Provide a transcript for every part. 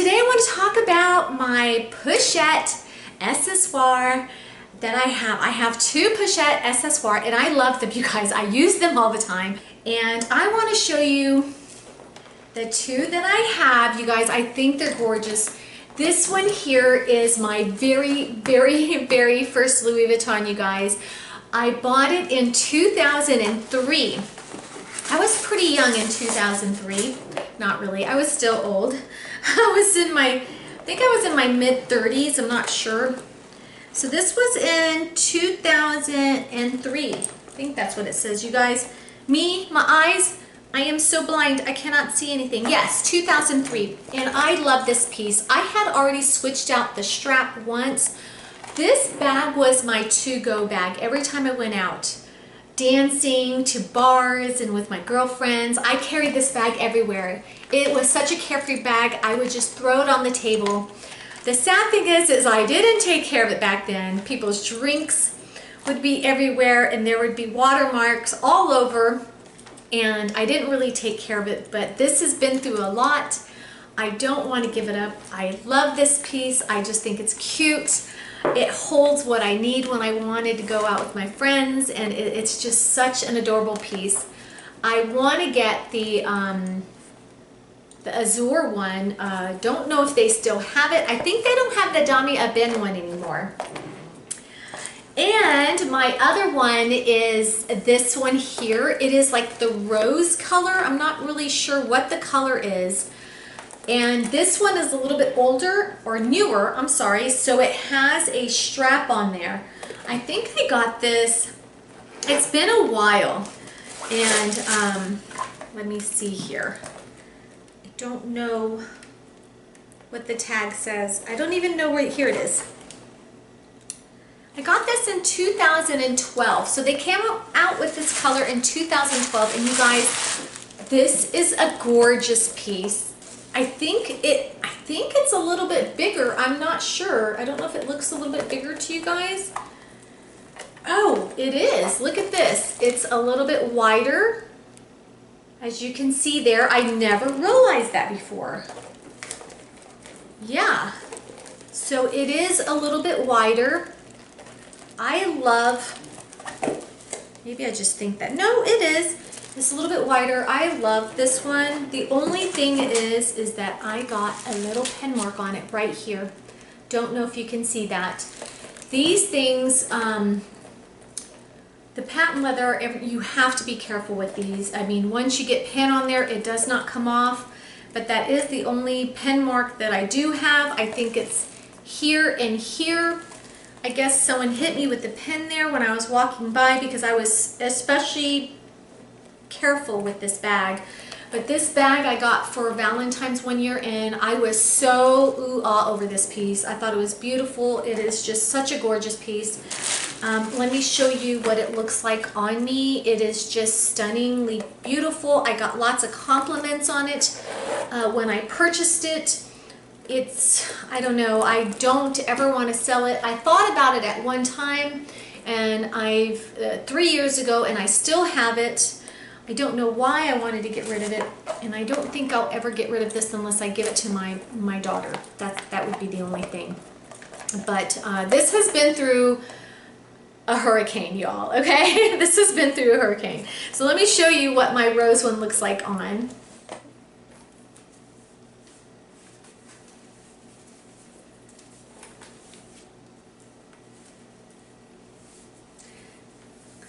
today I want to talk about my Pochette Accessoire that I have. I have two Pochette Accessoires and I love them, you guys. I use them all the time. And I want to show you the two that I have, you guys. I think they're gorgeous. This one here is my very first Louis Vuitton, you guys. I bought it in 2003. I was pretty young in 2003. Not really. I was still old. I think I was in my mid-30s. I'm not sure. So this was in 2003. I think that's what it says, you guys. Me, my eyes, I am so blind. I cannot see anything. Yes, 2003. And I love this piece. I had already switched out the strap once. This bag was my to-go bag every time I went out. Dancing, to bars, and with my girlfriends. I carried this bag everywhere. It was such a carefree bag. I would just throw it on the table. The sad thing is I didn't take care of it back then. People's drinks would be everywhere and there would be watermarks all over, and I didn't really take care of it, but this has been through a lot. I don't want to give it up. I love this piece. I just think it's cute. It holds what I need when I wanted to go out with my friends, and it's just such an adorable piece. I want to get the Azure one. Don't know if they still have it. I think they don't have the Dami Aben one anymore. And my other one is this one here. It is like the rose color. I'm not really sure what the color is. And this one is a little bit older, or newer, I'm sorry, so it has a strap on there. I think I got this, it's been a while, and let me see here. I don't know what the tag says. I don't even know where, here it is. I got this in 2012, so they came out with this color in 2012, and you guys, this is a gorgeous piece. I think it's a little bit bigger. I'm not sure. I don't know if it looks a little bit bigger to you guys. Oh, it is. Look at this. It's a little bit wider. As you can see there, I never realized that before. Yeah. So it is a little bit wider. I love, maybe I just think that, no, it is. It's a little bit wider. I love this one. The only thing is that I got a little pen mark on it right here. Don't know if you can see that. These things, the patent leather, you have to be careful with these. I mean, once you get pen on there, it does not come off. But that is the only pen mark that I do have. I think it's here and here. I guess someone hit me with the pen there when I was walking by, because I was especially careful with this bag. But this bag I got for Valentine's one year, and I was so ooh-ah over this piece. I thought it was beautiful. It is just such a gorgeous piece. Let me show you what it looks like on me. It is just stunningly beautiful. I got lots of compliments on it when I purchased it. I don't know, I don't ever want to sell it. I thought about it at one time, and 3 years ago, and I still have it. I don't know why I wanted to get rid of it, and I don't think I'll ever get rid of this unless I give it to my daughter. That would be the only thing. But this has been through a hurricane, y'all, okay? This has been through a hurricane. So let me show you what my rose one looks like on.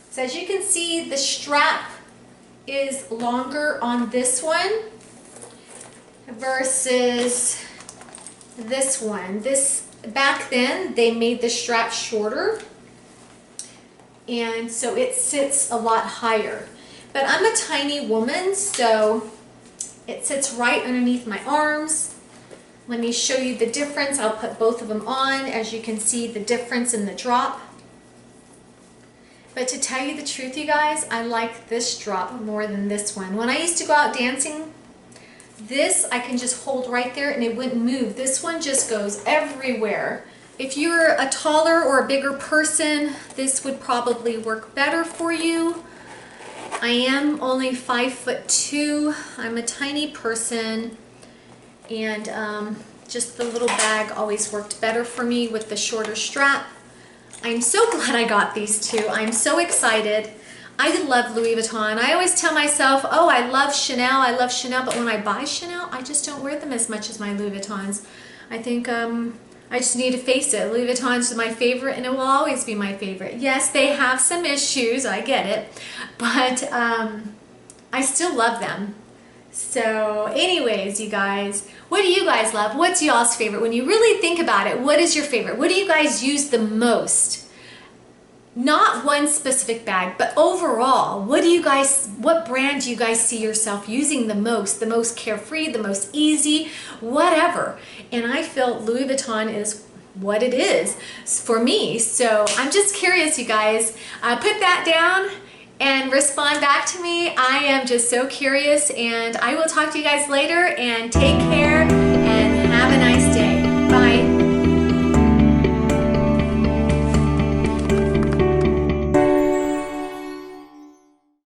So as you can see, the strap is longer on this one versus this one. Back then they made the strap shorter, and so it sits a lot higher. But I'm a tiny woman, so it sits right underneath my arms. Let me show you the difference. I'll put both of them on. As you can see, the difference in the drop. But to tell you the truth, you guys, I like this drop more than this one. When I used to go out dancing, this I can just hold right there and it wouldn't move. This one just goes everywhere. If you're a taller or a bigger person, this would probably work better for you. I am only 5'2". I'm a tiny person, and Just the little bag always worked better for me with the shorter strap. I'm so glad I got these two. I'm so excited. I love Louis Vuitton. I always tell myself, oh, I love Chanel, but when I buy Chanel, I just don't wear them as much as my Louis Vuittons. I think I just need to face it. Louis Vuitton's my favorite, and it will always be my favorite. Yes, they have some issues, I get it, but I still love them. So anyways, you guys, what do you guys love? What's y'all's favorite? When you really think about it, what is your favorite? What do you guys use the most? Not one specific bag, but overall, what brand do you guys see yourself using the most carefree, the most easy, whatever? And I feel Louis Vuitton is what it is for me. So I'm just curious, you guys. Put that down and respond back to me. I am just so curious, and I will talk to you guys later, and take care.